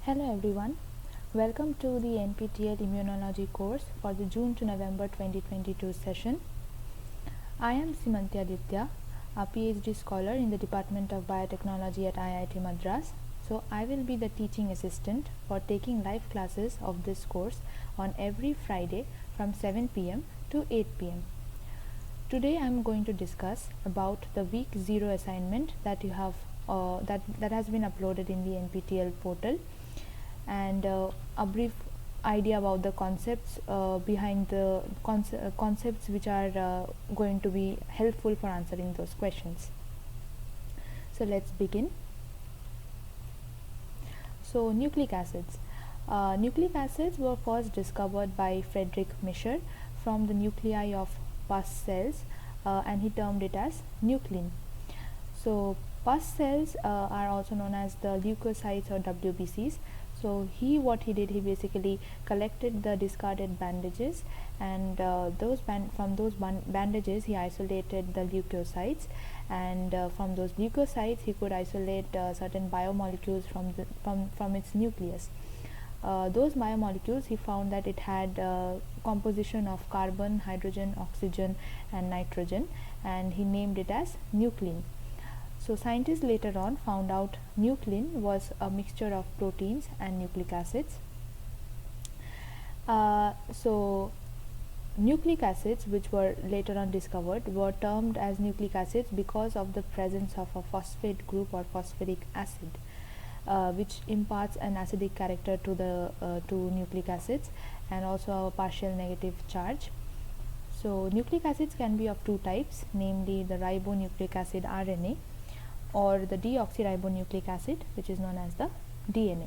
Hello everyone, welcome to the NPTEL Immunology course for the June to November 2022 session. I am Seemanti Aditya, a Ph.D. scholar in the Department of Biotechnology at IIT Madras. So I will be the teaching assistant for taking live classes of this course on every Friday from 7 p.m. to 8 p.m. Today I am going to discuss about the week 0 assignment that you have that has been uploaded in the NPTEL portal, and a brief idea about the concepts behind the concepts which are going to be helpful for answering those questions. So let's begin. So nucleic acids. Nucleic acids were first discovered by Friedrich Mischer from the nuclei of pus cells, and he termed it as nuclein. So pus cells are also known as the leukocytes or WBCs. So what he did, he basically collected the discarded bandages, and from those bandages he isolated the leukocytes, and from those leukocytes he could isolate certain biomolecules from its nucleus. Those biomolecules, he found that it had composition of carbon, hydrogen, oxygen and nitrogen, and he named it as nuclein. So scientists later on found out nuclein was a mixture of proteins and nucleic acids. So nucleic acids, which were later on discovered, were termed as nucleic acids because of the presence of a phosphate group or phosphoric acid, which imparts an acidic character to the to nucleic acids, and also a partial negative charge. So nucleic acids can be of two types, namely the ribonucleic acid RNA or the deoxyribonucleic acid, which is known as the DNA.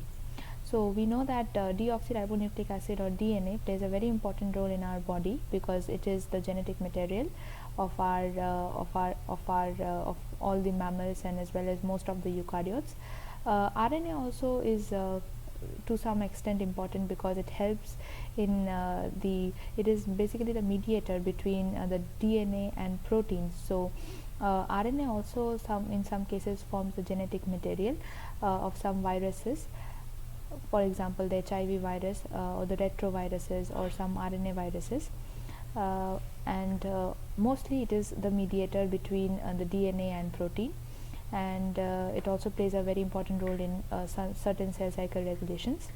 So we know that deoxyribonucleic acid or DNA plays a very important role in our body because it is the genetic material of all the mammals and as well as most of the eukaryotes. RNA also is to some extent important because it helps in it is basically the mediator between the DNA and proteins. So RNA also in some cases forms the genetic material of some viruses, for example the HIV virus or the retroviruses or some RNA viruses, and mostly it is the mediator between the DNA and protein, and it also plays a very important role in certain cell cycle regulations.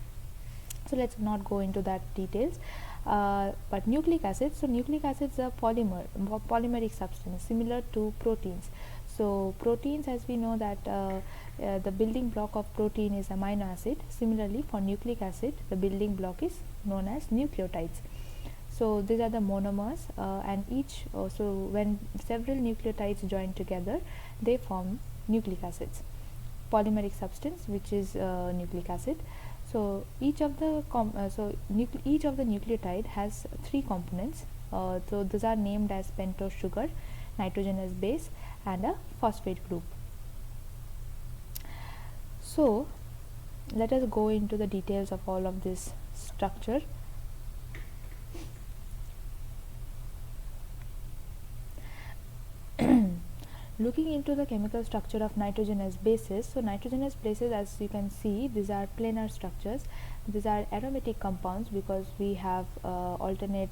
So let's not go into that details, but nucleic acids. So nucleic acids are polymeric substance similar to proteins. So proteins, as we know that the building block of protein is amino acid. Similarly for nucleic acid, the building block is known as nucleotides. So these are the monomers, and each so when several nucleotides join together, they form nucleic acids, polymeric substance, which is nucleic acid. So each of the nucleotide has three components. So these are named as pentose sugar, nitrogenous base, and a phosphate group. So let us go into the details of all of this structure. Looking into the chemical structure of nitrogenous bases. So nitrogenous bases, as you can see, these are planar structures. These are aromatic compounds because we have alternate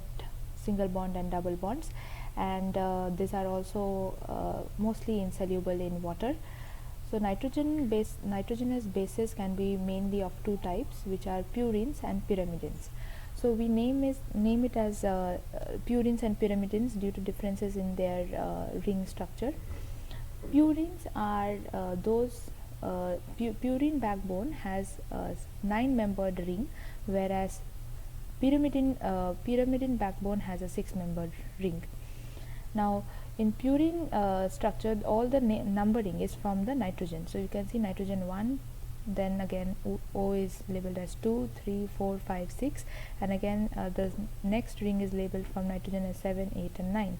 single bond and double bonds, and these are also mostly insoluble in water. So nitrogenous bases can be mainly of two types, which are purines and pyrimidines. So we name it as purines and pyrimidines due to differences in their ring structure. Purines are purine backbone has a 9-membered ring, whereas pyrimidine backbone has a 6-membered ring. Now in purine structure, all the numbering is from the nitrogen. So you can see nitrogen 1, then again O is labeled as 2, 3, 4, 5, 6, and again the next ring is labeled from nitrogen as 7, 8 and 9.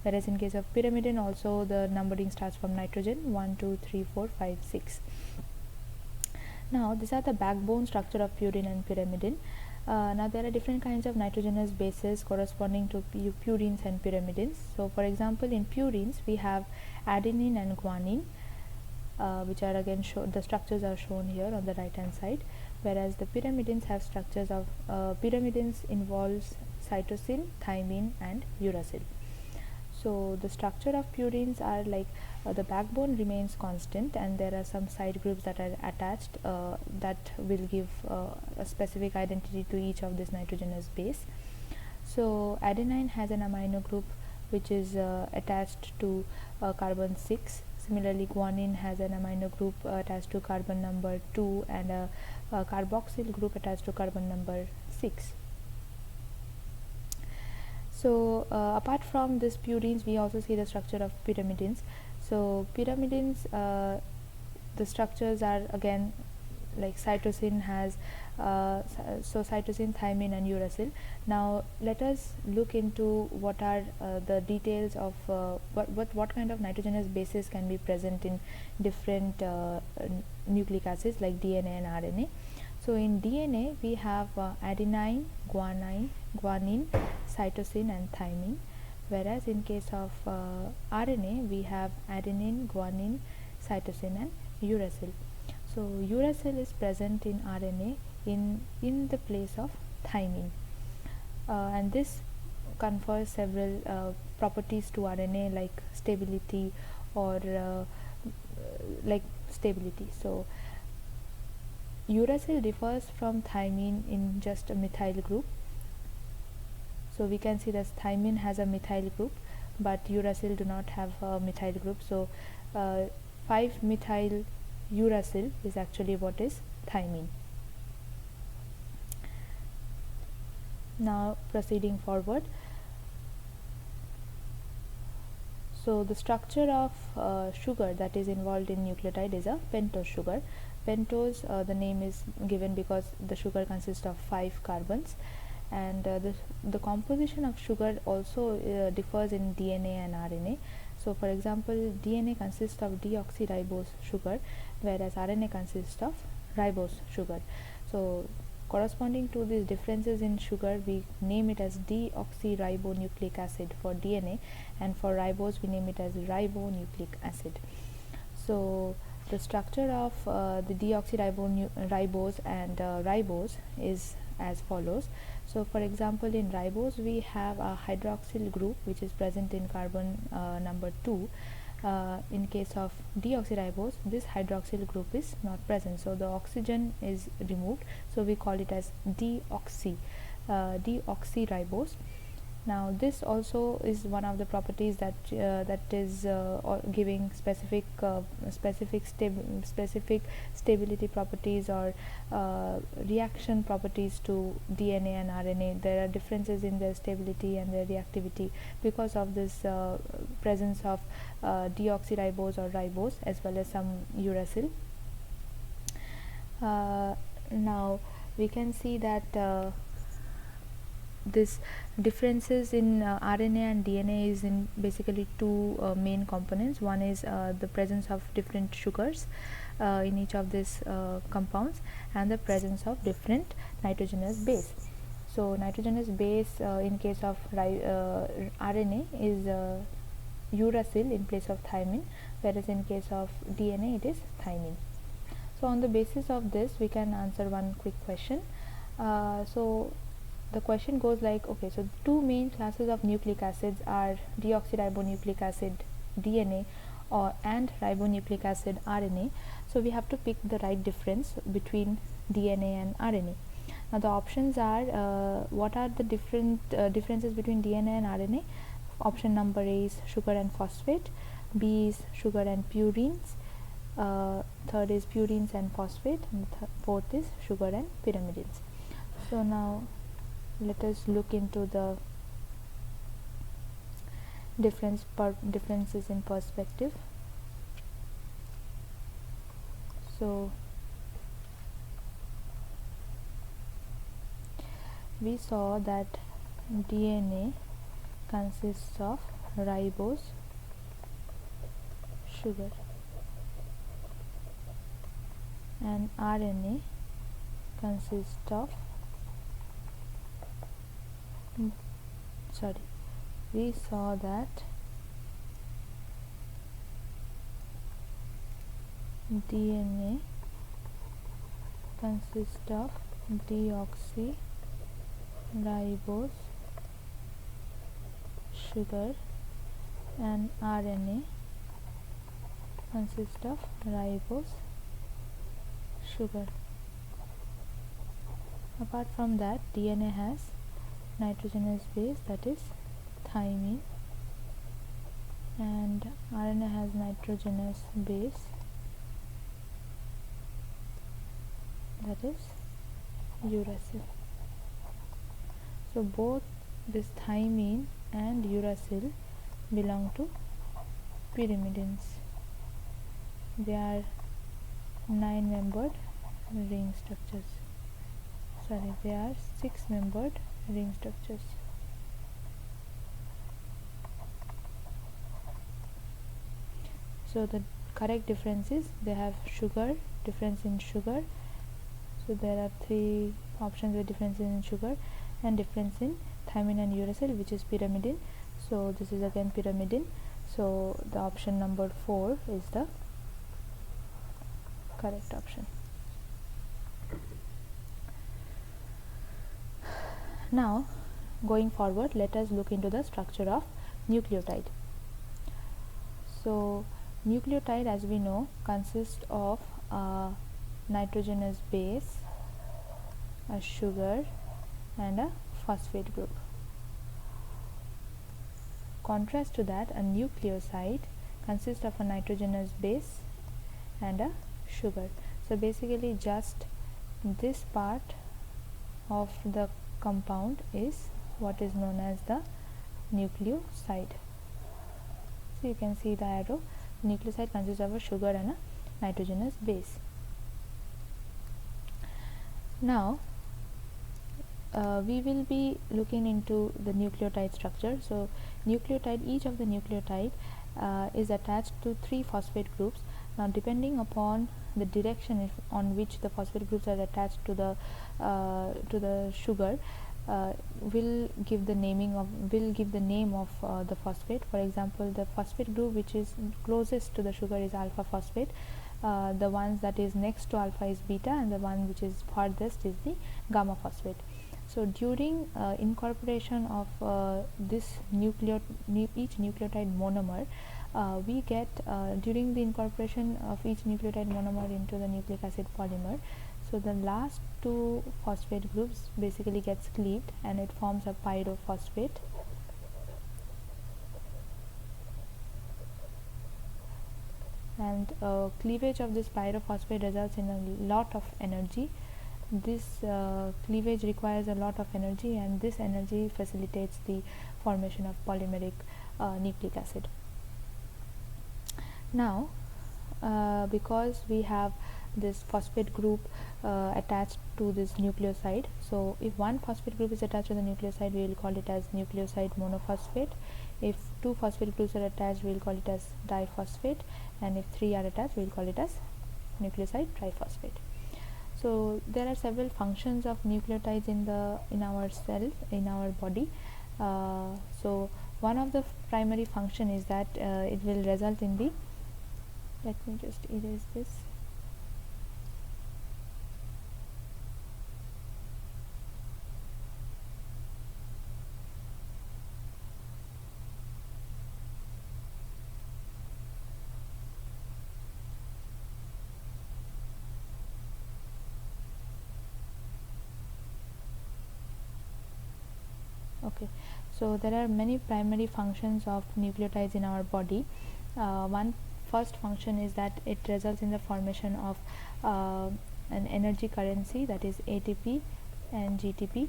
Whereas in case of pyrimidine, also the numbering starts from nitrogen 1, 2, 3, 4, 5, 6. Now these are the backbone structure of purine and pyrimidine. Now there are different kinds of nitrogenous bases corresponding to purines and pyrimidines. So for example, in purines we have adenine and guanine, which are again the structures are shown here on the right hand side. whereas the pyrimidines have structures of pyrimidines involves cytosine, thymine and uracil. So the structure of purines are like the backbone remains constant, and there are some side groups that are attached that will give a specific identity to each of this nitrogenous base. So adenine has an amino group which is attached to carbon 6. Similarly, guanine has an amino group attached to carbon number 2 and a carboxyl group attached to carbon number 6. So apart from this purines, we also see the structure of pyrimidines. So pyrimidines, the structures are again like cytosine has so cytosine, thymine and uracil. Now let us look into what are the details of what kind of nitrogenous bases can be present in different nucleic acids like DNA and RNA. So in DNA we have adenine, guanine, cytosine and thymine, whereas in case of RNA we have adenine, guanine, cytosine and uracil. So uracil is present in RNA in the place of thymine, and this confers several properties to RNA like stability or So uracil differs from thymine in just a methyl group. So we can see that thymine has a methyl group, but uracil do not have a methyl group. So 5-methyl uracil is actually what is thymine. Now proceeding forward, so the structure of sugar that is involved in nucleotide is a pentose sugar. Pentose, the name is given because the sugar consists of 5 carbons, and the composition of sugar also differs in DNA and RNA. So for example, DNA consists of deoxyribose sugar, whereas RNA consists of ribose sugar. So corresponding to these differences in sugar, we name it as deoxyribonucleic acid for DNA, and for ribose we name it as ribonucleic acid. So the structure of the deoxyribose and ribose is as follows. So for example, in ribose we have a hydroxyl group which is present in carbon number 2. In case of deoxyribose, this hydroxyl group is not present, so the oxygen is removed, so we call it as deoxyribose. Now this also is one of the properties that is giving specific stability properties or reaction properties to DNA and RNA. There are differences in their stability and their reactivity because of this presence of deoxyribose or ribose as well as some uracil. Now we can see that this differences in RNA and DNA is in basically two main components. One is the presence of different sugars in each of these compounds, and the presence of different nitrogenous base. So nitrogenous base in case of RNA is uracil in place of thymine, whereas in case of DNA it is thymine. So on the basis of this we can answer one quick question. So the question goes like, okay, so two main classes of nucleic acids are deoxyribonucleic acid DNA and ribonucleic acid RNA. So we have to pick the right difference between DNA and RNA. Now the options are what are the different differences between DNA and RNA? Option number A is sugar and phosphate, B is sugar and purines, third is purines and phosphate, and fourth is sugar and pyrimidines. So now let us look into the differences in perspective. So we saw that DNA consists of ribose sugar and RNA consists of we saw that DNA consists of deoxyribose sugar, and RNA consists of ribose sugar. Apart from that, DNA has nitrogenous base, that is thymine, and RNA has nitrogenous base, that is uracil. So both this thymine and uracil belong to pyrimidines. They are 9-membered ring structures. Sorry, they are 6-membered ring structures. So the correct difference is they have sugar, difference in sugar. So there are 3 options with differences in sugar, and difference in thymine and uracil, which is pyrimidine. So this is again pyrimidine. So the option number 4 is the correct option. Now going forward, let us look into the structure of nucleotide. So nucleotide, as we know, consists of a nitrogenous base, a sugar, and a phosphate group. Contrast to that, a nucleoside consists of a nitrogenous base and a sugar. So basically just this part of the compound is what is known as the nucleoside. So you can see the arrow. Nucleoside consists of a sugar and a nitrogenous base. Now we will be looking into the nucleotide structure. So nucleotide, each of the nucleotide is attached to 3 phosphate groups. Now depending upon the direction on which the phosphate groups are attached to the sugar, will give the name of the phosphate. For example, the phosphate group which is closest to the sugar is alpha phosphate. The ones that is next to alpha is beta, and the one which is farthest is the gamma phosphate. So during incorporation of this each nucleotide monomer, we get during the incorporation of each nucleotide monomer into the nucleic acid polymer, so the last 2 phosphate groups basically gets cleaved and it forms a pyrophosphate. And cleavage of this pyrophosphate results in a lot of energy. This cleavage requires a lot of energy, and this energy facilitates the formation of polymeric nucleic acid. Now because we have this phosphate group attached to this nucleoside, so if one phosphate group is attached to the nucleoside, we will call it as nucleoside monophosphate. If 2 phosphate groups are attached, we will call it as diphosphate, and if 3 are attached, we will call it as nucleoside triphosphate. So there are several functions of nucleotides in our cell, in our body. So one of the primary function is that it will result in the, let me just erase this. Okay, so there are many primary functions of nucleotides in our body. One first function is that it results in the formation of an energy currency, that is ATP and GTP.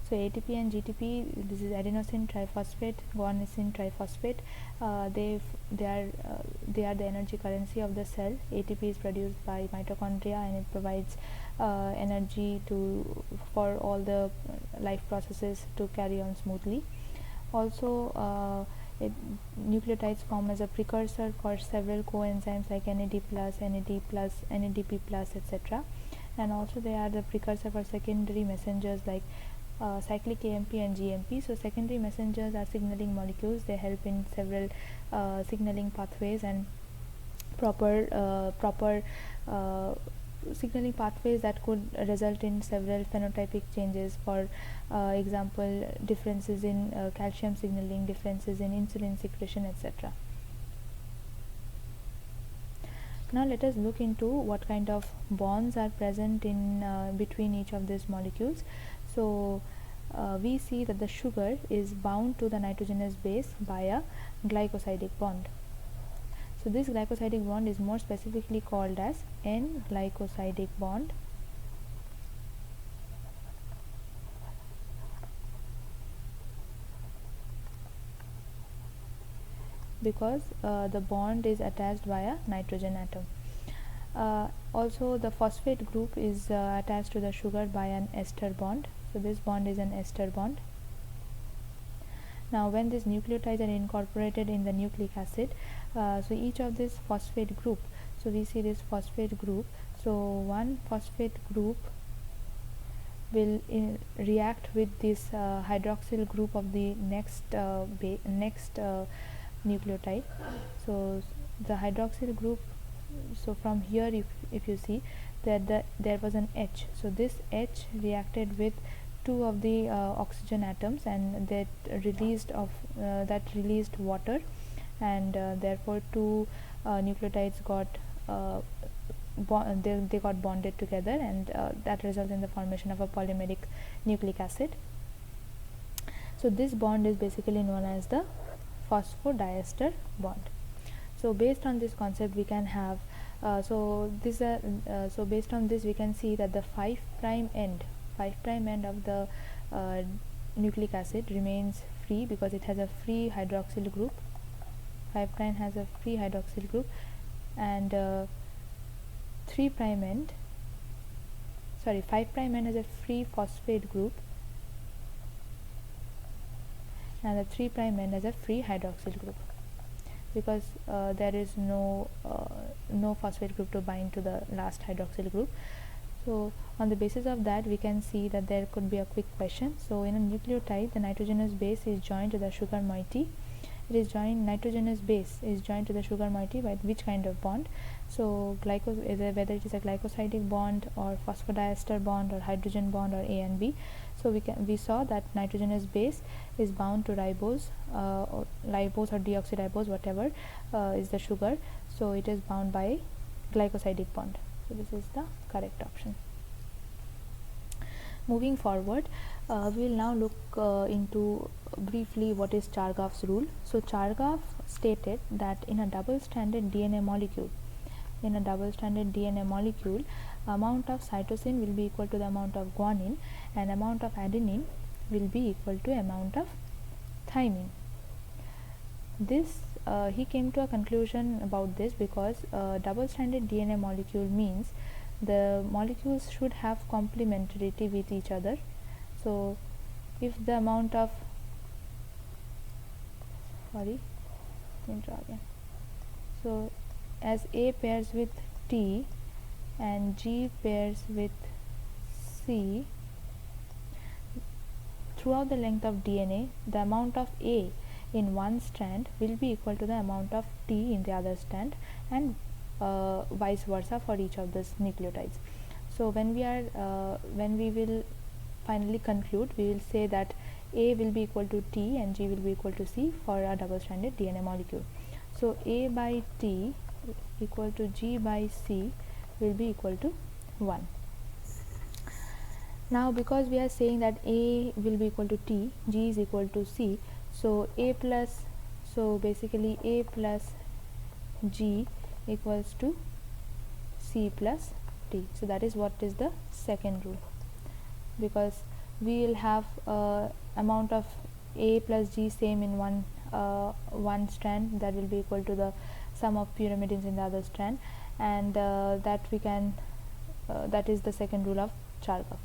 So ATP and GTP, this is adenosine triphosphate, guanosine triphosphate. They are the energy currency of the cell. ATP is produced by mitochondria, and it provides energy for all the life processes to carry on smoothly. Also nucleotides form as a precursor for several coenzymes like NAD+, NAD+, NADP+, etc. And also they are the precursor for secondary messengers like cyclic AMP and GMP. So secondary messengers are signaling molecules. They help in several signaling pathways and proper signaling pathways that could result in several phenotypic changes. For example, differences in calcium signaling, differences in insulin secretion, etc. Now let us look into what kind of bonds are present in between each of these molecules. So we see that the sugar is bound to the nitrogenous base by a glycosidic bond. So this glycosidic bond is more specifically called as N-glycosidic bond, because the bond is attached by a nitrogen atom. Also the phosphate group is attached to the sugar by an ester bond. So this bond is an ester bond. Now when these nucleotides are incorporated in the nucleic acid, so each of this phosphate group, so we see this phosphate group, so one phosphate group will react with this hydroxyl group of the next nucleotide. So the hydroxyl group, so from here if you see that there was an H, so this H reacted with two of the oxygen atoms, and that released water, and therefore two nucleotides got they got bonded together, and that results in the formation of a polymeric nucleic acid. So this bond is basically known as the phosphodiester bond. So based on this concept we can have so based on this we can see that the 5' end of the nucleic acid remains free because it has a free hydroxyl group. 5' has a free hydroxyl group, and 5' end has a free phosphate group, and the 3' end has a free hydroxyl group, because there is no phosphate group to bind to the last hydroxyl group. So on the basis of that we can see that there could be a quick question. So in a nucleotide, the nitrogenous base is joined to the sugar moiety. Nitrogenous base is joined to the sugar moiety by which kind of bond? So whether it is a glycosidic bond or phosphodiester bond or hydrogen bond or A and B. So we saw that nitrogenous base is bound to ribose or deoxyribose, whatever is the sugar. So it is bound by glycosidic bond. So this is the correct option. Moving forward, we will now look into briefly what is Chargaff's rule. So Chargaff stated that in a double-stranded DNA molecule, amount of cytosine will be equal to the amount of guanine, and amount of adenine will be equal to amount of thymine. This he came to a conclusion about this because double-stranded DNA molecule means the molecules should have complementarity with each other. So if the amount of so as A pairs with T and G pairs with C, throughout the length of DNA, the amount of A in one strand will be equal to the amount of T in the other strand, and vice versa for each of these nucleotides. So when we will finally conclude, we will say that A will be equal to T and G will be equal to C for a double-stranded DNA molecule. So A by T equal to G by C will be equal to 1. Now because we are saying that A will be equal to T, G is equal to C, so basically A plus G equals to C plus T. So that is what is the second rule, because we will have amount of A plus G same in one strand, that will be equal to the sum of pyrimidines in the other strand, and that is the second rule of Chargaff.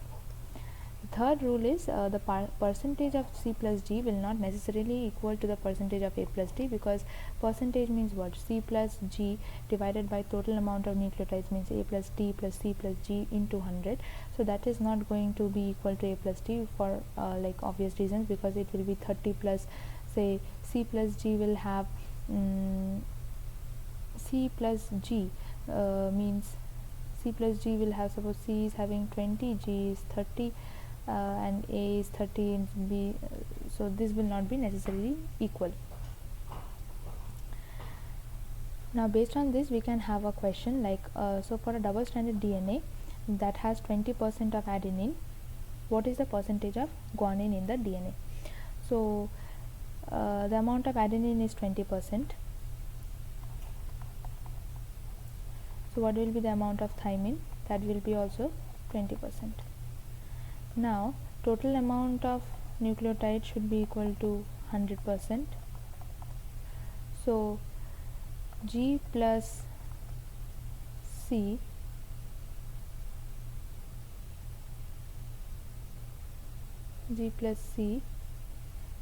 The third rule is the percentage of C plus G will not necessarily equal to the percentage of A plus D, because percentage means what? C plus G divided by total amount of nucleotides means A plus D plus C plus G into 100. So that is not going to be equal to A plus D for like obvious reasons, because it will be 30 plus, say C plus G will have C plus G means C plus G will have, suppose C is having 20, G is 30, and A is 30 and B, so this will not be necessarily equal. Now based on this we can have a question like, so for a double stranded DNA that has 20% of adenine, what is the percentage of guanine in the DNA? So the amount of adenine is 20%. So what will be the amount of thymine? That will be also 20%. Now total amount of nucleotide should be equal to 100%. So G plus C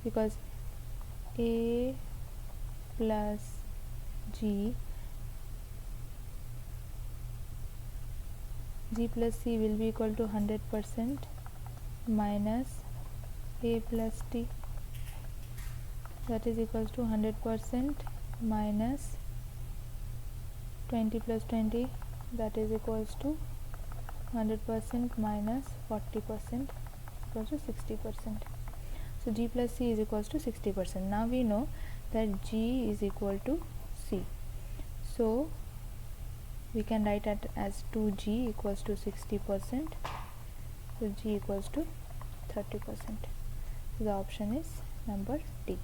because A plus G plus C will be equal to 100% minus A plus T, that is equals to 100% minus 20 plus 20, that is equals to 100% minus 40% equals to 60%. So G plus C is equals to 60%. Now we know that G is equal to C, so we can write it as 2G equals to 60%, so G equals to 30%. So the option is number D.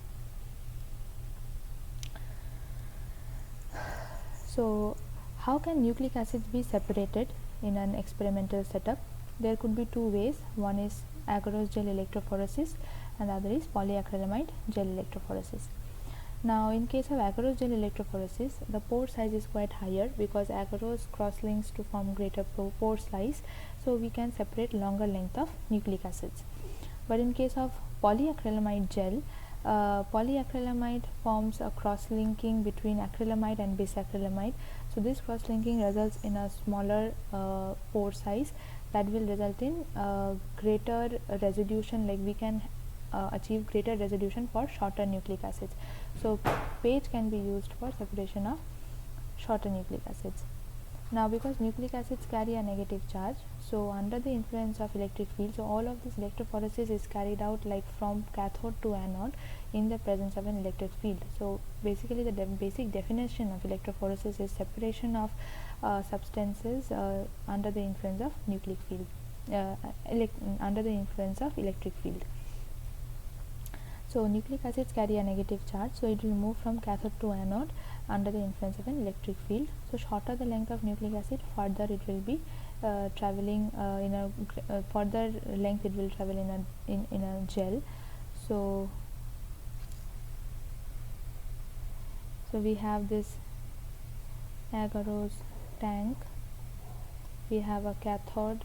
So how can nucleic acids be separated in an experimental setup? There could be two ways. One is agarose gel electrophoresis and the other is polyacrylamide gel electrophoresis. Now in case of agarose gel electrophoresis, the pore size is quite higher because agarose cross links to form greater pore size, so we can separate longer length of nucleic acids. But in case of polyacrylamide gel, polyacrylamide forms a cross linking between acrylamide and bisacrylamide, so this cross linking results in a smaller pore size that will result in greater resolution, like we can achieve greater resolution for shorter nucleic acids. So page can be used for separation of shorter nucleic acids. Now because nucleic acids carry a negative charge, so under the influence of electric field, so all of this electrophoresis is carried out like from cathode to anode in the presence of an electric field. So basically the basic definition of electrophoresis is separation of substances under the influence of nucleic field, under the influence of electric field. So nucleic acids carry a negative charge, so it will move from cathode to anode under the influence of an electric field. So shorter the length of nucleic acid, further it will be traveling in a further length it will travel in a gel. So we have this agarose tank, we have a cathode,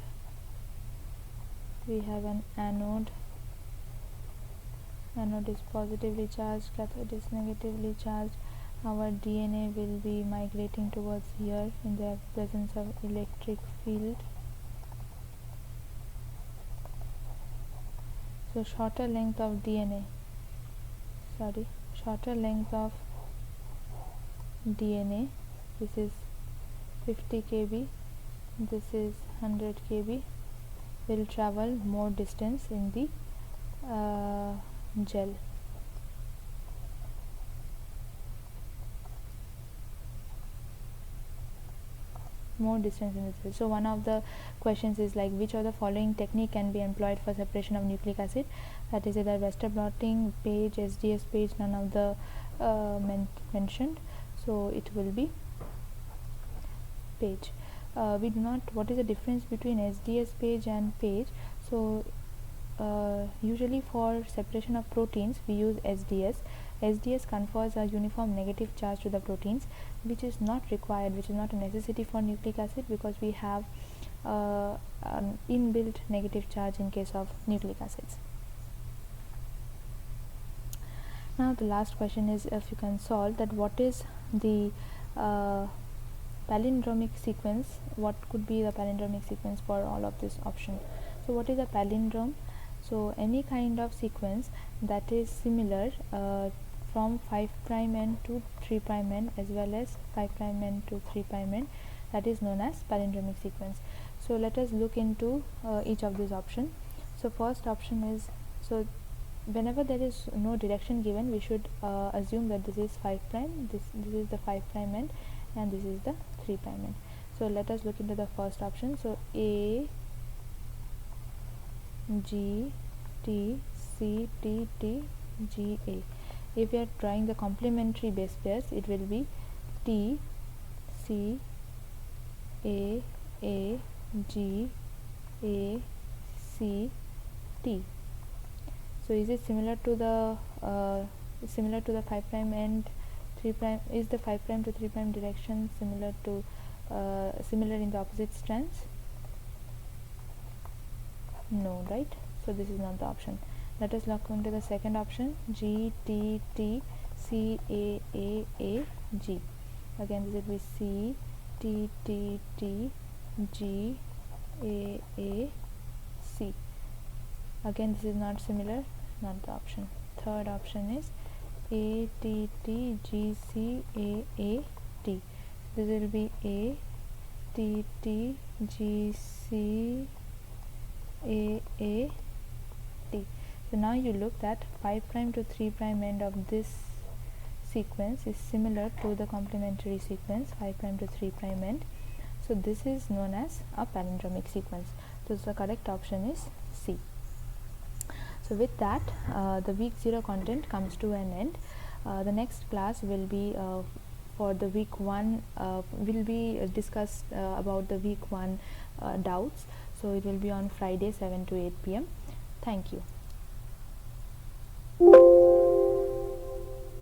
we have an anode. Anode is positively charged, cathode is negatively charged. Our DNA will be migrating towards here in the presence of electric field. So shorter length of DNA, shorter length of DNA, this is 50 kb, this is 100 kb, will travel more distance in the gel. More distance in the gel. So one of the questions is like, which of the following technique can be employed for separation of nucleic acid? That is either Wester blotting, page, SDS page, none of the mentioned, so it will be page. We do not, what is the difference between SDS page and page? So usually for separation of proteins we use SDS. SDS confers a uniform negative charge to the proteins, which is not required, which is not a necessity for nucleic acid, because we have an inbuilt negative charge in case of nucleic acids. Now the last question is, if you can solve that, what is the palindromic sequence, what could be the palindromic sequence for all of this option? So what is a palindrome? So any kind of sequence that is similar from 5' end to 3' end as well as 5' end to 3' end, that is known as palindromic sequence. So let us look into each of these options. So first option is, so whenever there is no direction given, we should assume that this is 5 prime, this is the 5 prime end, and this is the 3 prime end. So let us look into the first option. So A, G, T, C, T, T, G, A. If we are drawing the complementary base pairs, it will be T, C, A, G, A, C, T. So is it similar to the 5 prime and 3 prime? Is the 5 prime to 3 prime direction similar to similar in the opposite strands? No, right? So this is not the option. Let us look into the second option, G, T, T, C, A, G. Again this will be C, T, T, T, G, A, C. Again this is not similar, not the option. Third option is A, T, T, G, C, A, T. This will be A, T, T, G, C, A, T. So now you look that 5 prime to 3 prime end of this sequence is similar to the complementary sequence 5 prime to 3 prime end. So this is known as a palindromic sequence. So the correct option is C. So with that, the week 0 content comes to an end. The next class will be for the week 1, will be discussed about the week 1 doubts. So it will be on Friday 7 to 8 p.m. Thank you.